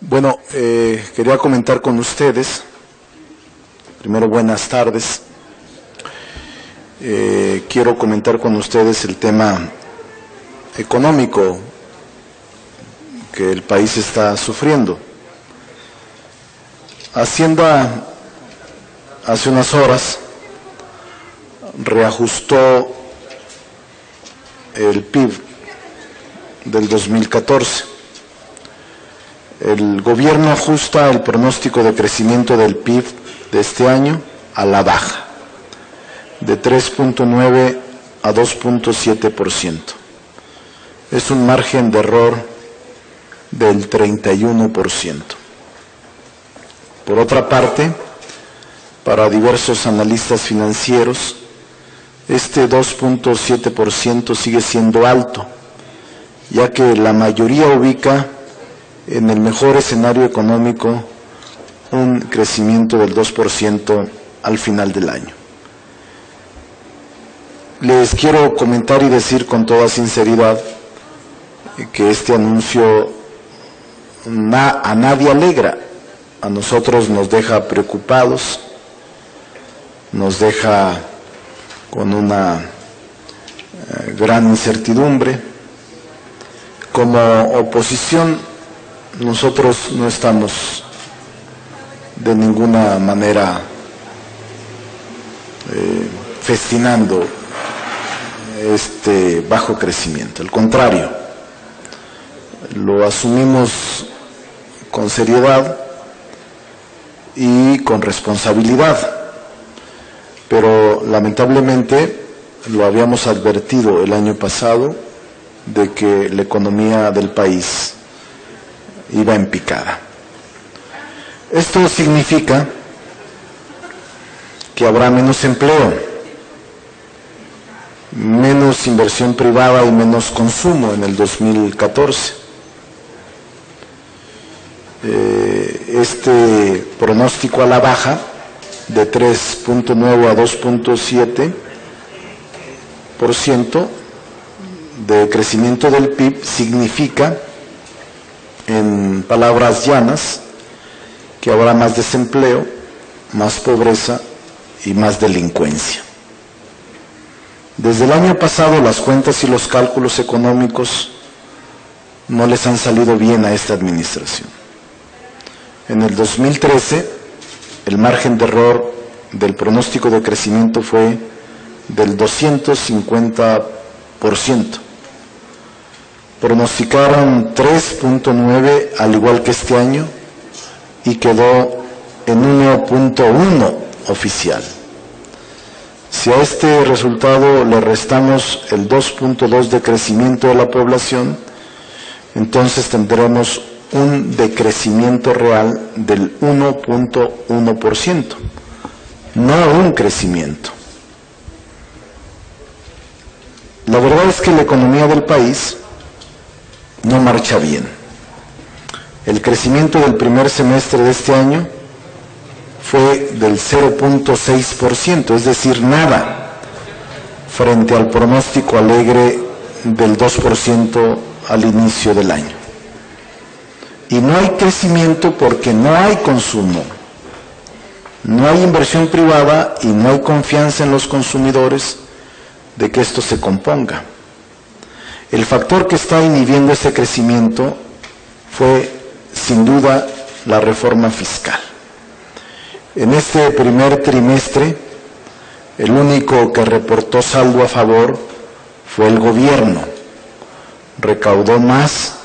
Bueno, quería comentar con ustedes, primero buenas tardes, quiero comentar con ustedes el tema económico que el país está sufriendo. Hacienda hace unas horas reajustó el PIB del 2014. El gobierno ajusta el pronóstico de crecimiento del PIB de este año a la baja, de 3.9 a 2.7%. Es un margen de error del 31%. Por otra parte, para diversos analistas financieros, este 2.7% sigue siendo alto, ya que la mayoría ubica en el mejor escenario económico un crecimiento del 2% al final del año. Les quiero comentar y decir con toda sinceridad que este anuncio a nadie alegra. A nosotros nos deja preocupados, nos deja con una gran incertidumbre. Como oposición, nosotros no estamos de ninguna manera festinando este bajo crecimiento. Al contrario, lo asumimos con seriedad y con responsabilidad, pero lamentablemente lo habíamos advertido el año pasado de que la economía del país iba en picada. Esto significa que habrá menos empleo, menos inversión privada y menos consumo en el 2014. Este pronóstico a la baja de 3.9 a 2.7% de crecimiento del PIB significa, en palabras llanas, que habrá más desempleo, más pobreza y más delincuencia. Desde el año pasado las cuentas y los cálculos económicos no les han salido bien a esta administración. En el 2013, el margen de error del pronóstico de crecimiento fue del 250%. Pronosticaron 3.9 al igual que este año y quedó en 1.1 oficial. Si a este resultado le restamos el 2.2 de crecimiento de la población, entonces tendremos un decrecimiento real del 1.1%, no un crecimiento. La verdad es que la economía del país no marcha bien. El crecimiento del primer semestre de este año fue del 0.6%, es decir, nada, frente al pronóstico alegre del 2% al inicio del año. Y no hay crecimiento porque no hay consumo, no hay inversión privada y no hay confianza en los consumidores de que esto se componga. El factor que está inhibiendo este crecimiento fue, sin duda, la reforma fiscal. En este primer trimestre, el único que reportó saldo a favor fue el gobierno. Recaudó más,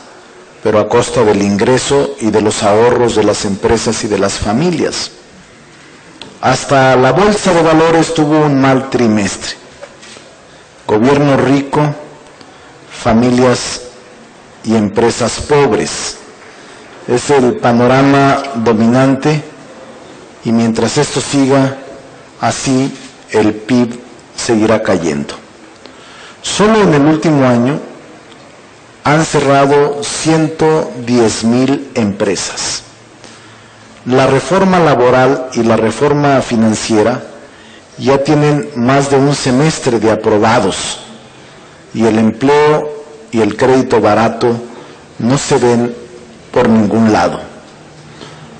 pero a costa del ingreso y de los ahorros de las empresas y de las familias. Hasta la Bolsa de Valores tuvo un mal trimestre. Gobierno rico, familias y empresas pobres. Es el panorama dominante y mientras esto siga así, el PIB seguirá cayendo. Solo en el último año han cerrado 110,000 empresas. La reforma laboral y la reforma financiera ya tienen más de un semestre de aprobados y el empleo y el crédito barato no se ven por ningún lado.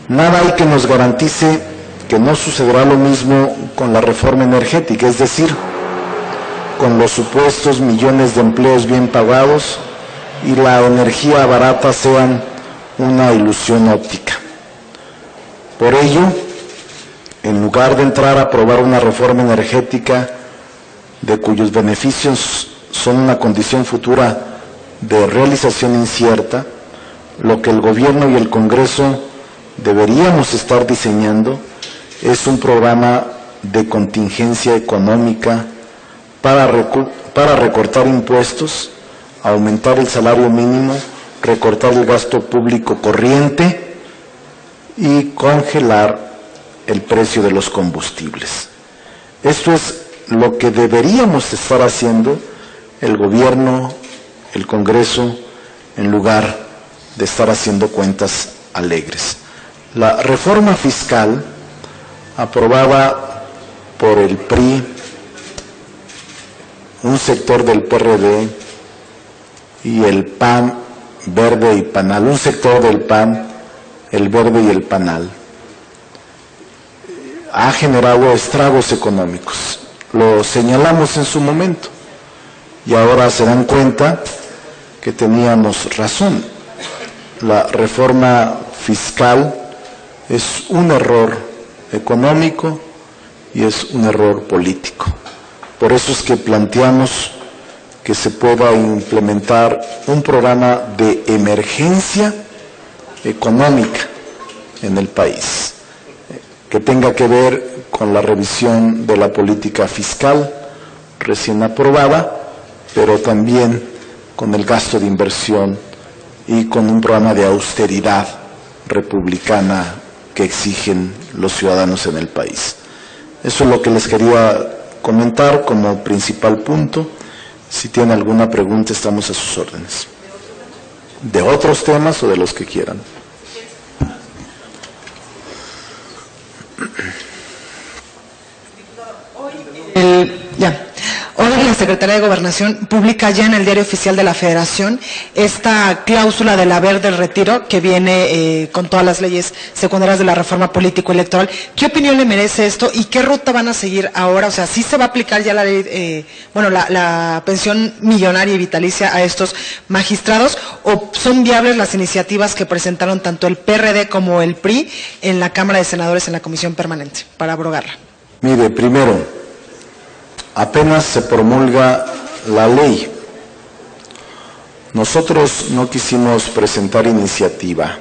Nada hay que nos garantice que no sucederá lo mismo con la reforma energética, es decir, con los supuestos millones de empleos bien pagados y la energía barata sean una ilusión óptica. Por ello, en lugar de entrar a aprobar una reforma energética de cuyos beneficios son una condición futura de realización incierta, lo que el Gobierno y el Congreso deberíamos estar diseñando es un programa de contingencia económica para recortar impuestos, aumentar el salario mínimo, recortar el gasto público corriente y congelar el precio de los combustibles. Esto es lo que deberíamos estar haciendo el Gobierno, el Congreso, en lugar de estar haciendo cuentas alegres. La reforma fiscal aprobada por el PRI, un sector del PRD y el PAN, Verde y Panal, un sector del PAN, el Verde y el Panal, ha generado estragos económicos. Lo señalamos en su momento y ahora se dan cuenta que teníamos razón. La reforma fiscal es un error económico y es un error político. Por eso es que planteamos que se pueda implementar un programa de emergencia económica en el país, que tenga que ver con la revisión de la política fiscal recién aprobada, pero también con el gasto de inversión y con un programa de austeridad republicana que exigen los ciudadanos en el país. Eso es lo que les quería comentar como principal punto. Si tienen alguna pregunta, estamos a sus órdenes. ¿De otros temas o de los que quieran? Hoy la Secretaría de Gobernación publica ya en el Diario Oficial de la Federación esta cláusula del haber del retiro que viene con todas las leyes secundarias de la reforma político-electoral. ¿Qué opinión le merece esto y qué ruta van a seguir ahora? O sea, ¿sí se va a aplicar ya la ley, la pensión millonaria y vitalicia a estos magistrados o son viables las iniciativas que presentaron tanto el PRD como el PRI en la Cámara de Senadores en la Comisión Permanente para abrogarla? Mire, primero, apenas se promulga la ley. Nosotros no quisimos presentar iniciativa,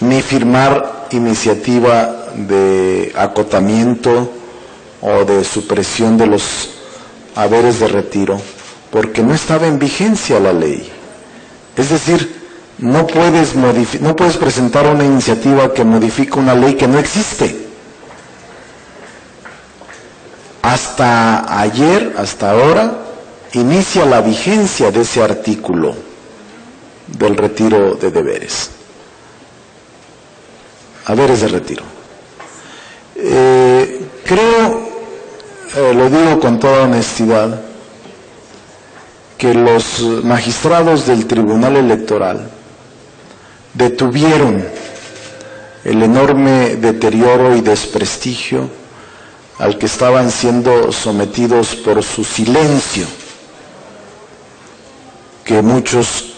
ni firmar iniciativa de acotamiento o de supresión de los haberes de retiro, porque no estaba en vigencia la ley. Es decir, no puedes presentar una iniciativa que modifica una ley que no existe. Hasta ayer, hasta ahora, inicia la vigencia de ese artículo del retiro de deberes. Haberes de retiro. Creo, lo digo con toda honestidad, que los magistrados del Tribunal Electoral detuvieron el enorme deterioro y desprestigio al que estaban siendo sometidos por su silencio, que muchos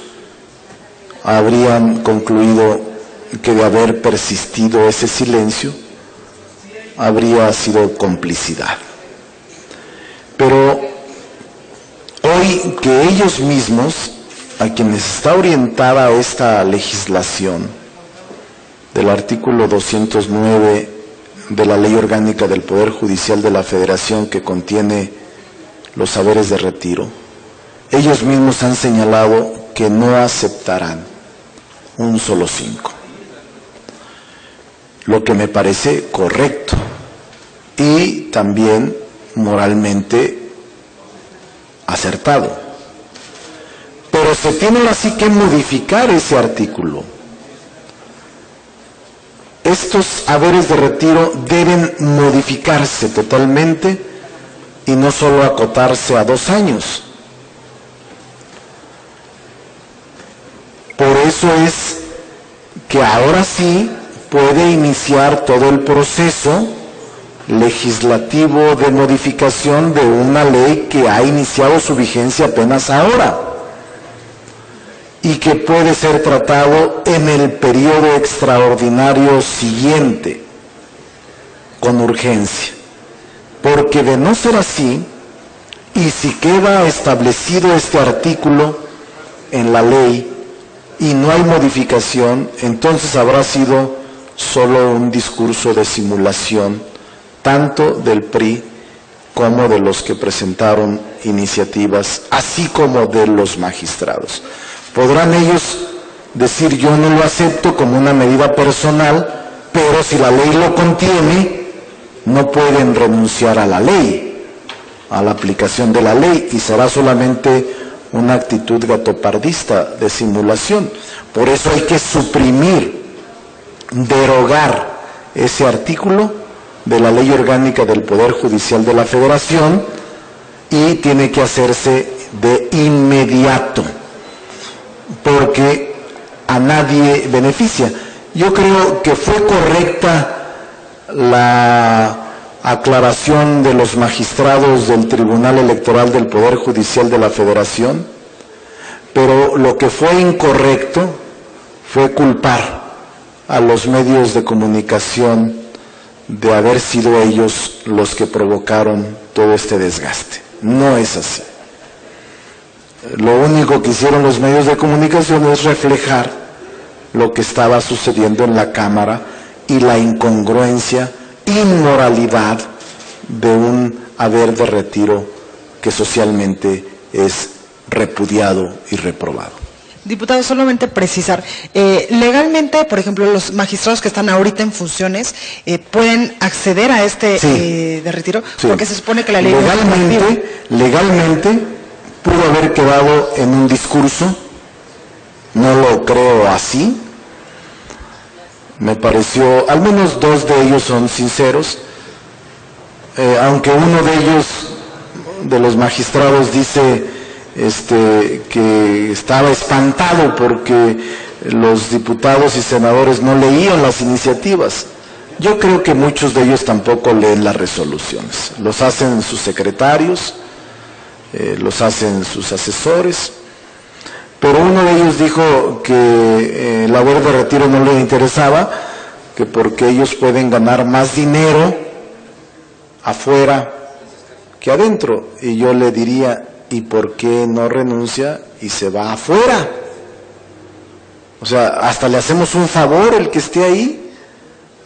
habrían concluido que de haber persistido ese silencio habría sido complicidad. Pero hoy que ellos mismos, a quienes está orientada esta legislación del artículo 209 de la Ley Orgánica del Poder Judicial de la Federación, que contiene los haberes de retiro, ellos mismos han señalado que no aceptarán un solo 5, lo que me parece correcto y también moralmente acertado. Pero se tiene así que modificar ese artículo. Estos haberes de retiro deben modificarse totalmente y no solo acotarse a 2 años. Por eso es que ahora sí puede iniciar todo el proceso legislativo de modificación de una ley que ha iniciado su vigencia apenas ahora y que puede ser tratado en el periodo extraordinario siguiente con urgencia. Porque de no ser así, y si queda establecido este artículo en la ley y no hay modificación, entonces habrá sido solo un discurso de simulación, tanto del PRI como de los que presentaron iniciativas, así como de los magistrados. Podrán ellos decir yo no lo acepto como una medida personal, pero si la ley lo contiene, no pueden renunciar a la ley, a la aplicación de la ley, y será solamente una actitud gatopardista de simulación. Por eso hay que suprimir, derogar ese artículo de la Ley Orgánica del Poder Judicial de la Federación, y tiene que hacerse de inmediato, porque a nadie beneficia. Yo creo que fue correcta la aclaración de los magistrados del Tribunal Electoral del Poder Judicial de la Federación, pero lo que fue incorrecto fue culpar a los medios de comunicación de haber sido ellos los que provocaron todo este desgaste. No es así. Lo único que hicieron los medios de comunicación es reflejar lo que estaba sucediendo en la Cámara y la incongruencia, inmoralidad de un haber de retiro que socialmente es repudiado y reprobado. Diputado, solamente precisar, legalmente, por ejemplo, los magistrados que están ahorita en funciones pueden acceder a este de retiro, sí, porque se supone que la ley legalmente pudo haber quedado en un discurso, no lo creo así, me pareció, al menos dos de ellos son sinceros, aunque uno de ellos, de los magistrados, dice que estaba espantado porque los diputados y senadores no leían las iniciativas. Yo creo que muchos de ellos tampoco leen las resoluciones. Los hacen sus secretarios, los hacen sus asesores, pero uno de ellos dijo que el haber de retiro no le interesaba, que porque ellos pueden ganar más dinero afuera que adentro. Y yo le diría, ¿y por qué no renuncia y se va afuera? O sea, hasta le hacemos un favor el que esté ahí.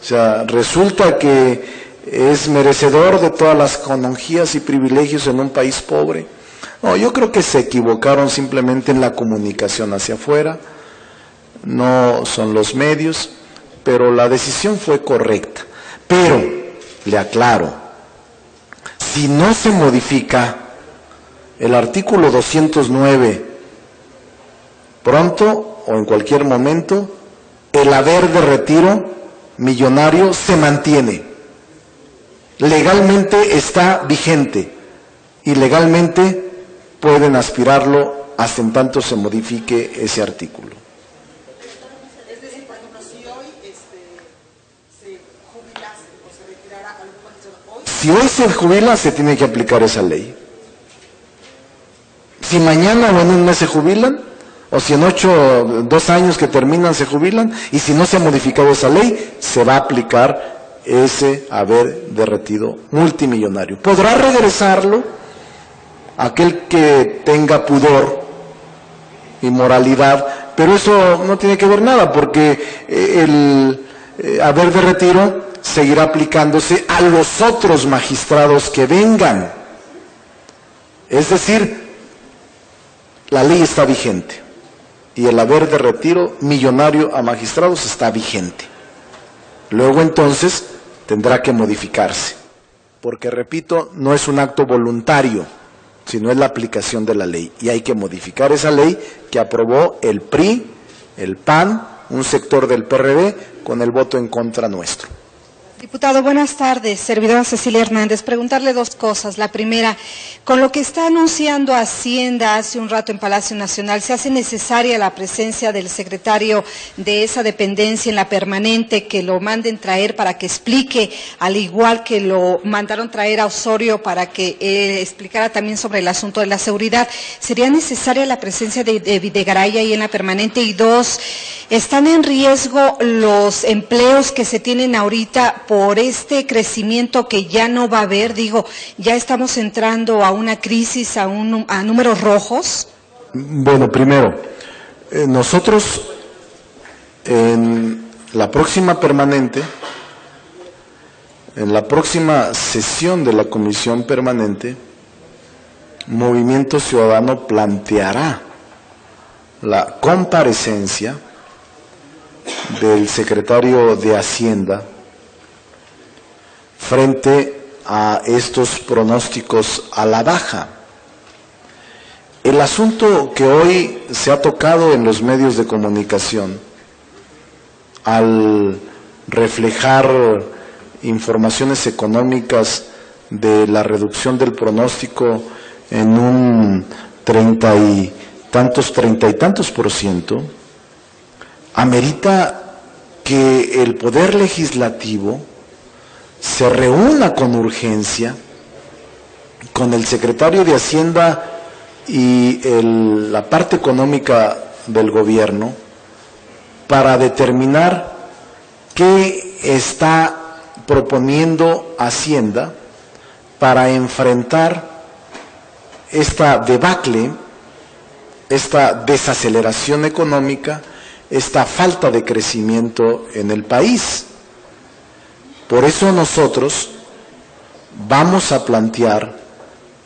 O sea, resulta que es merecedor de todas las canonjías y privilegios en un país pobre. No, yo creo que se equivocaron simplemente en la comunicación hacia afuera. No son los medios, pero la decisión fue correcta. Pero, le aclaro, si no se modifica el artículo 209, pronto o en cualquier momento, el haber de retiro millonario se mantiene. Legalmente está vigente y legalmente pueden aspirarlo hasta en tanto se modifique ese artículo. Es decir, por ejemplo, si hoy se jubilase o se retirara algún magistrado hoy... Si hoy se jubila, se tiene que aplicar esa ley. Si mañana o en un mes se jubilan, o si en 2 años que terminan se jubilan, y si no se ha modificado esa ley, se va a aplicar ese haber de retiro multimillonario. Podrá regresarlo aquel que tenga pudor y moralidad, pero eso no tiene que ver nada, porque el haber de retiro seguirá aplicándose a los otros magistrados que vengan. Es decir, la ley está vigente y el haber de retiro millonario a magistrados está vigente. Luego entonces tendrá que modificarse, porque repito, no es un acto voluntario, sino es la aplicación de la ley, y hay que modificar esa ley que aprobó el PRI, el PAN, un sector del PRD, con el voto en contra nuestro. Diputado, buenas tardes. Servidora Cecilia Hernández. Preguntarle dos cosas. La primera, con lo que está anunciando Hacienda hace un rato en Palacio Nacional, ¿se hace necesaria la presencia del secretario de esa dependencia en la permanente, que lo manden traer para que explique, al igual que lo mandaron traer a Osorio para que explicara también sobre el asunto de la seguridad? ¿Sería necesaria la presencia de Videgaray ahí en la permanente? Y dos, ¿están en riesgo los empleos que se tienen ahorita por este crecimiento que ya no va a haber? Digo, ya estamos entrando a una crisis, a números rojos. Bueno, primero, nosotros en la próxima permanente, en la próxima sesión de la Comisión Permanente, Movimiento Ciudadano planteará la comparecencia del secretario de Hacienda frente a estos pronósticos a la baja. El asunto que hoy se ha tocado en los medios de comunicación, al reflejar informaciones económicas de la reducción del pronóstico en un 30 y tantos %, amerita que el Poder Legislativo se reúna con urgencia con el secretario de Hacienda y la parte económica del gobierno para determinar qué está proponiendo Hacienda para enfrentar esta debacle, esta desaceleración económica, esta falta de crecimiento en el país. Por eso nosotros vamos a plantear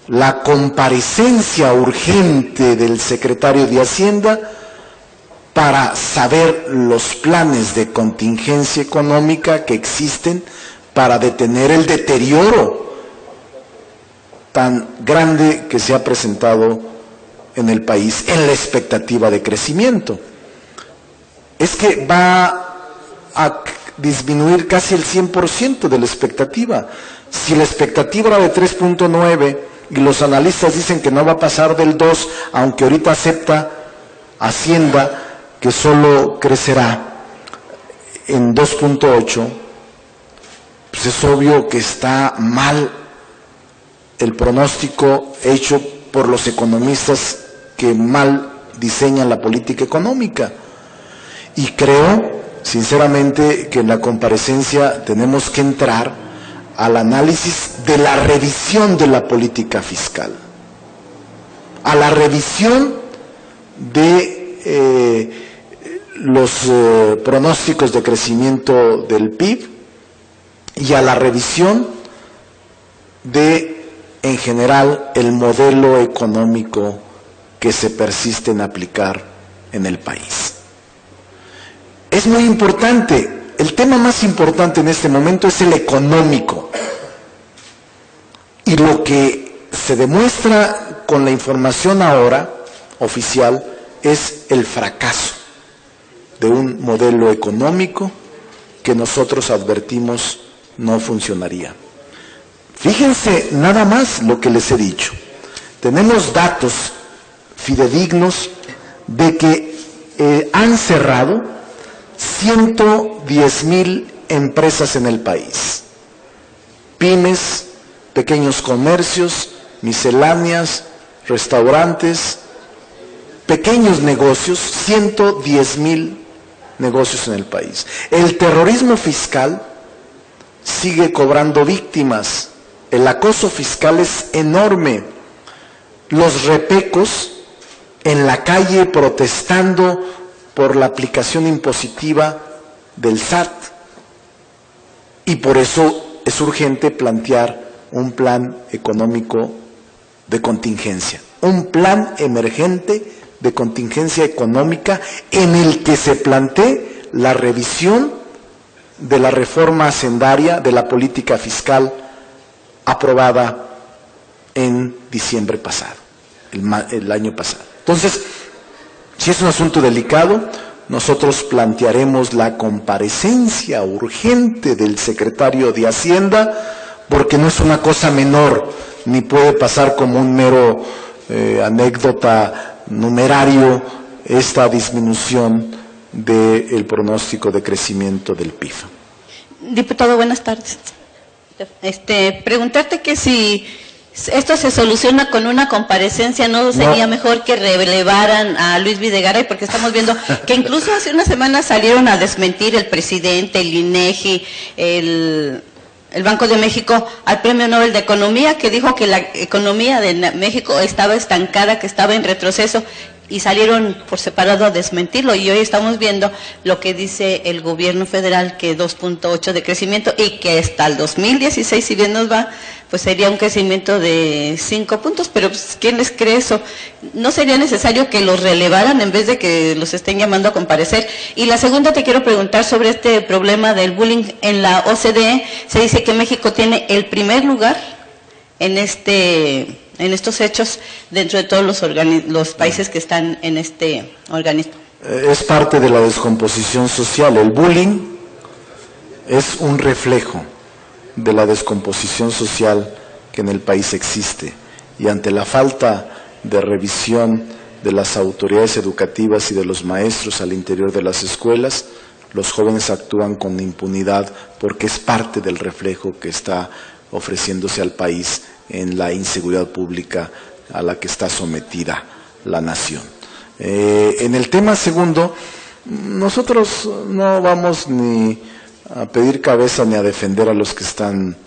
la comparecencia urgente del secretario de Hacienda para saber los planes de contingencia económica que existen para detener el deterioro tan grande que se ha presentado en el país en la expectativa de crecimiento. Es que va a disminuir casi el 100% de la expectativa. Si la expectativa era de 3.9 y los analistas dicen que no va a pasar del 2, aunque ahorita acepta Hacienda que solo crecerá en 2.8, pues es obvio que está mal el pronóstico hecho por los economistas que mal diseñan la política económica. Y creo, sinceramente, que en la comparecencia tenemos que entrar al análisis de la revisión de la política fiscal, a la revisión de los pronósticos de crecimiento del PIB y a la revisión de, en general, el modelo económico que se persiste en aplicar en el país. Es muy importante, el tema más importante en este momento es el económico. Y lo que se demuestra con la información ahora oficial es el fracaso de un modelo económico que nosotros advertimos no funcionaría. Fíjense nada más lo que les he dicho. Tenemos datos fidedignos de que han cerrado 110,000 empresas en el país. Pymes, pequeños comercios, misceláneas, restaurantes, pequeños negocios, 110,000 negocios en el país. El terrorismo fiscal sigue cobrando víctimas. El acoso fiscal es enorme. Los repecos en la calle protestando por la aplicación impositiva del SAT. Y por eso es urgente plantear un plan económico de contingencia, un plan emergente de contingencia económica en el que se plantee la revisión de la reforma hacendaria de la política fiscal aprobada en diciembre pasado, el año pasado. Entonces, si es un asunto delicado, nosotros plantearemos la comparecencia urgente del secretario de Hacienda, porque no es una cosa menor, ni puede pasar como un mero anécdota numerario esta disminución del pronóstico de crecimiento del PIB. Diputado, buenas tardes. Preguntarte que si esto se soluciona con una comparecencia, ¿no sería mejor que relevaran a Luis Videgaray? Porque estamos viendo que incluso hace unas semanas salieron a desmentir el presidente, el INEGI, el Banco de México al Premio Nobel de Economía, que dijo que la economía de México estaba estancada, que estaba en retroceso, y salieron por separado a desmentirlo, y hoy estamos viendo lo que dice el gobierno federal, que 2.8 de crecimiento, y que hasta el 2016, si bien nos va, pues sería un crecimiento de 5 puntos, pero pues, ¿quién les cree eso? ¿No sería necesario que los relevaran en vez de que los estén llamando a comparecer? Y la segunda, te quiero preguntar sobre este problema del bullying en la OCDE. Se dice que México tiene el primer lugar en estos hechos dentro de todos los países que están en este organismo. Es parte de la descomposición social. El bullying es un reflejo de la descomposición social que en el país existe, y ante la falta de revisión de las autoridades educativas y de los maestros al interior de las escuelas, los jóvenes actúan con impunidad porque es parte del reflejo que está ofreciéndose al país en la inseguridad pública a la que está sometida la nación. En el tema segundo, nosotros no vamos ni a pedir cabeza ni a defender a los que están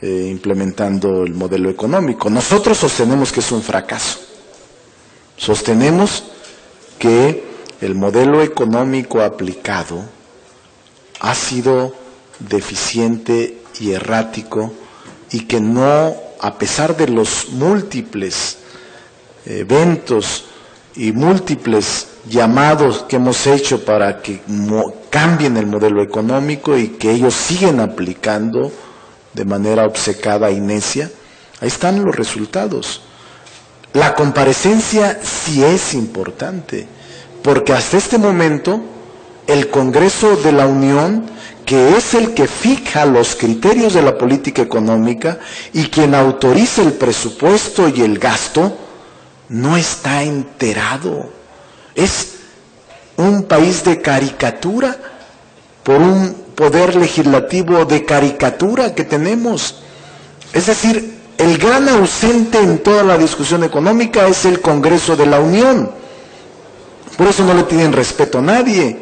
implementando el modelo económico. Nosotros sostenemos que es un fracaso. Sostenemos que el modelo económico aplicado ha sido deficiente y errático, y que no, a pesar de los múltiples eventos y múltiples llamados que hemos hecho para que cambien el modelo económico y que ellos siguen aplicando de manera obcecada y necia, ahí están los resultados. La comparecencia sí es importante, porque hasta este momento el Congreso de la Unión, que es el que fija los criterios de la política económica y quien autoriza el presupuesto y el gasto, no está enterado. Es un país de caricatura, por un poder legislativo de caricatura que tenemos. Es decir, el gran ausente en toda la discusión económica es el Congreso de la Unión. Por eso no le tienen respeto a nadie.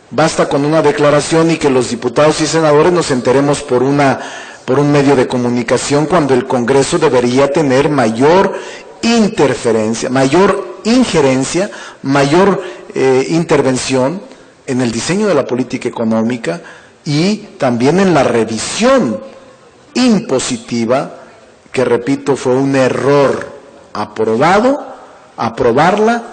Basta con una declaración y que los diputados y senadores nos enteremos por un medio de comunicación, cuando el Congreso debería tener mayor interferencia, mayor injerencia, mayor intervención en el diseño de la política económica y también en la revisión impositiva, que repito, fue un error aprobarla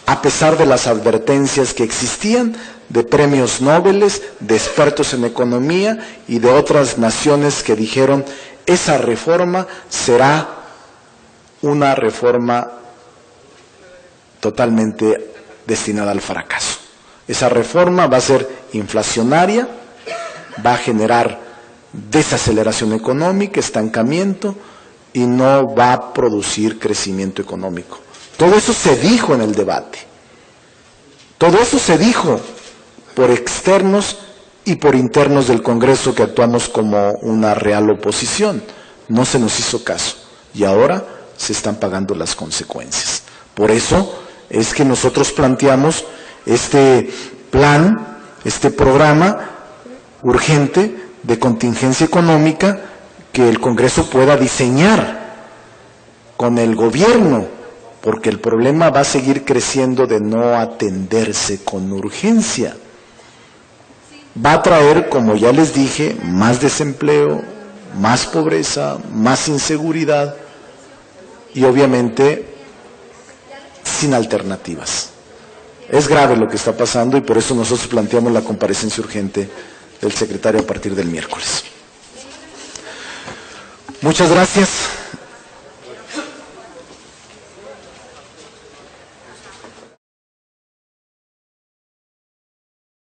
a pesar de las advertencias que existían de premios Nobel, de expertos en economía y de otras naciones que dijeron: esa reforma será una reforma totalmente destinada al fracaso. Esa reforma va a ser inflacionaria, va a generar desaceleración económica, estancamiento, y no va a producir crecimiento económico. Todo eso se dijo en el debate. Todo eso se dijo por externos y por internos del Congreso, que actuamos como una real oposición. No se nos hizo caso y ahora se están pagando las consecuencias. Por eso es que nosotros planteamos este plan, este programa urgente de contingencia económica que el Congreso pueda diseñar con el gobierno, porque el problema va a seguir creciendo de no atenderse con urgencia. Va a traer, como ya les dije, más desempleo, más pobreza, más inseguridad y obviamente sin alternativas. Es grave lo que está pasando y por eso nosotros planteamos la comparecencia urgente del secretario a partir del miércoles. Muchas gracias.